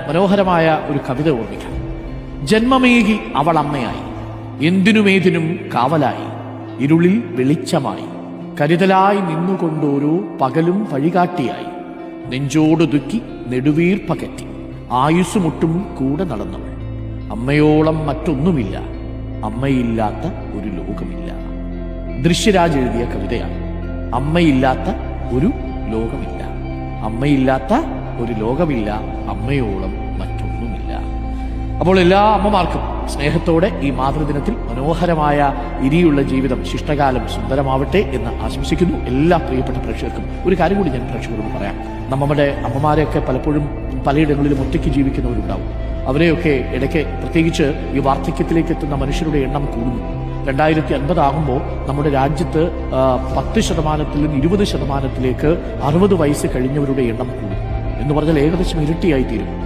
മനോഹരമായ ഒരു കവിത ഓർമ്മിക്കാം. ജന്മമേകി അവൾ അമ്മയായി, എന്തിനുമേതിനും കാവലായി, ഇരുളിൽ വെളിച്ചമായി, കരുതലായി നിന്നുകൊണ്ടോരോ പകലും വഴികാട്ടിയായി, നെഞ്ചോട് ദുഃഖി നെടുവീർപ്പകറ്റി ആയുസ്സുമുട്ടും കൂടെ നടന്നവൾ. അമ്മയോളം മറ്റൊന്നുമില്ല, അമ്മയില്ലാത്ത ഒരു ലോകമില്ല. ദൃശ്യരാജ് എഴുതിയ കവിതയാണ്. അമ്മയില്ലാത്ത ഒരു ലോകമില്ല, അമ്മയില്ലാത്ത ഒരു ലോകമില്ല, അമ്മയോളം മറ്റൊന്നുമില്ല. അപ്പോൾ എല്ലാ അമ്മമാർക്കും സ്നേഹത്തോടെ ഈ മാതൃദിനത്തിൽ മനോഹരമായ ഇനിയുള്ള ജീവിതം, ശിഷ്ടകാലം സുന്ദരമാവട്ടെ എന്ന് ആശംസിക്കുന്നു. എല്ലാ പ്രിയപ്പെട്ട പ്രേക്ഷകർക്കും ഒരു കാര്യം കൂടി ഞാൻ പ്രേക്ഷകരോട് പറയാം. നമ്മുടെ അമ്മമാരെയൊക്കെ പലപ്പോഴും പലയിടങ്ങളിലും ഒറ്റയ്ക്ക് ജീവിക്കുന്നവരുണ്ടാവും. അവരെയൊക്കെ ഇടയ്ക്ക്, പ്രത്യേകിച്ച് ഈ വാർദ്ധക്യത്തിലേക്ക് എത്തുന്ന മനുഷ്യരുടെ എണ്ണം കൂടുന്നു. 2050 ആകുമ്പോൾ നമ്മുടെ രാജ്യത്ത് 10% നിന്ന് 20% 60 വയസ്സ് കഴിഞ്ഞവരുടെ എണ്ണം കൂടും എന്ന് പറഞ്ഞാൽ ഏകദേശം ഇരട്ടിയായി തീരും.